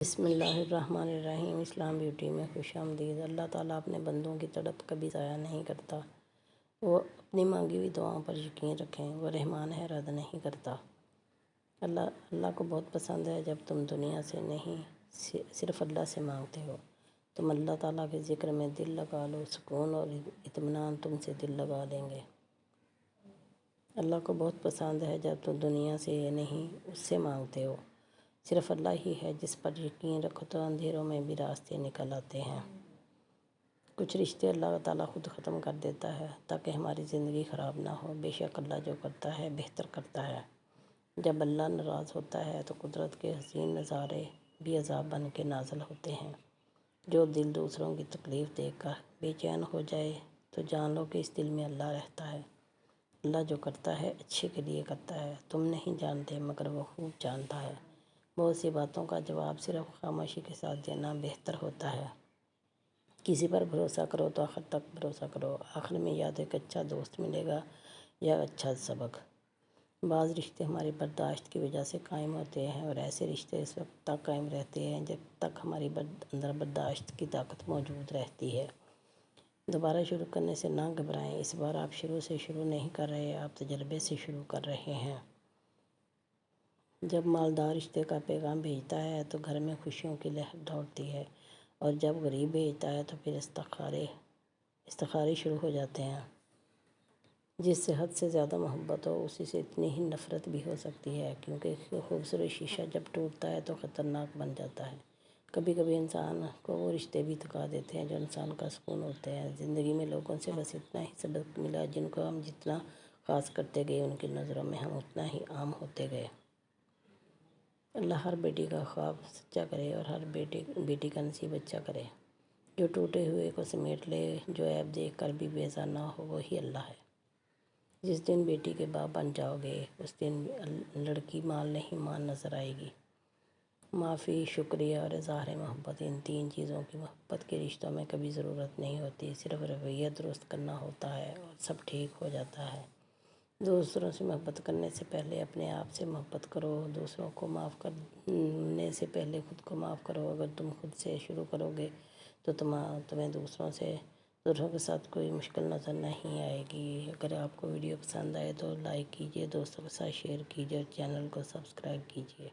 بسم اللہ الرحمن الرحیم۔ اسلام بیوٹی میں خوش آمدید۔ اللہ تعالیٰ اپنے بندوں کی تڑپ کبھی ضائع نہیں کرتا۔ وہ اپنی مانگی ہوئی دعاؤں پر یقین رکھیں، وہ رحمان ہے، رد نہیں کرتا۔ اللہ کو بہت پسند ہے جب تم دنیا سے نہیں صرف اللہ سے مانگتے ہو۔ تم اللہ تعالیٰ کے ذکر میں دل لگا لو، سکون اور اطمینان تم سے دل لگا لیں گے۔ اللہ کو بہت پسند ہے جب تم دنیا سے نہیں اس سے مانگتے ہو۔ صرف اللہ ہی ہے جس پر یقین رکھو تو اندھیروں میں بھی راستے نکل آتے ہیں۔ کچھ رشتے اللہ تعالیٰ خود ختم کر دیتا ہے تاکہ ہماری زندگی خراب نہ ہو۔ بے شک اللہ جو کرتا ہے بہتر کرتا ہے۔ جب اللہ ناراض ہوتا ہے تو قدرت کے حسین نظارے بھی عذاب بن کے نازل ہوتے ہیں۔ جو دل دوسروں کی تکلیف دیکھ کر بے چین ہو جائے تو جان لو کہ اس دل میں اللہ رہتا ہے۔ اللہ جو کرتا ہے اچھے کے لیے کرتا ہے۔ تم نہیں جانتے مگر وہ خوب جانتا ہے۔ بہت سی باتوں کا جواب صرف خاموشی کے ساتھ دینا بہتر ہوتا ہے۔ کسی پر بھروسہ کرو تو آخر تک بھروسہ کرو، آخر میں یا تو ایک اچھا دوست ملے گا یا اچھا سبق۔ بعض رشتے ہماری برداشت کی وجہ سے قائم ہوتے ہیں اور ایسے رشتے اس وقت تک قائم رہتے ہیں جب تک ہماری اندر برداشت کی طاقت موجود رہتی ہے۔ دوبارہ شروع کرنے سے نہ گھبرائیں۔ اس بار آپ شروع سے شروع نہیں کر رہے، آپ تجربے سے شروع کر رہے ہیں۔ جب مالدار رشتے کا پیغام بھیجتا ہے تو گھر میں خوشیوں کی لہر دوڑتی ہے، اور جب غریب بھیجتا ہے تو پھر استخارے شروع ہو جاتے ہیں۔ جس سے حد سے زیادہ محبت ہو اسی سے اتنی ہی نفرت بھی ہو سکتی ہے، کیونکہ خوبصورت شیشہ جب ٹوٹتا ہے تو خطرناک بن جاتا ہے۔ کبھی کبھی انسان کو وہ رشتے بھی تھکا دیتے ہیں جو انسان کا سکون ہوتے ہیں۔ زندگی میں لوگوں سے بس اتنا ہی سبق ملا، جن کو ہم جتنا خاص کرتے گئے ان کی نظروں میں ہم اتنا ہی عام ہوتے گئے۔ اللہ ہر بیٹی کا خواب سچا کرے اور ہر بیٹی کا نصیب اچھا کرے۔ جو ٹوٹے ہوئے کو سمیٹ لے، جو عیب دیکھ کر بھی بیزار نہ ہو، وہی اللہ ہے۔ جس دن بیٹی کے باپ بن جاؤ گے اس دن لڑکی مال نہیں ماں نظر آئے گی۔ معافی، شکریہ اور اظہار محبت، ان تین چیزوں کی محبت کے رشتوں میں کبھی ضرورت نہیں ہوتی۔ صرف رویہ درست کرنا ہوتا ہے اور سب ٹھیک ہو جاتا ہے۔ دوسروں سے محبت کرنے سے پہلے اپنے آپ سے محبت کرو۔ دوسروں کو معاف کرنے سے پہلے خود کو معاف کرو۔ اگر تم خود سے شروع کرو گے تو تمہیں دوسروں کے ساتھ کوئی مشکل نظر نہیں آئے گی۔ اگر آپ کو ویڈیو پسند آئے تو لائک کیجیے، دوستوں کے ساتھ شیئر کیجیے اور چینل کو سبسکرائب کیجیے۔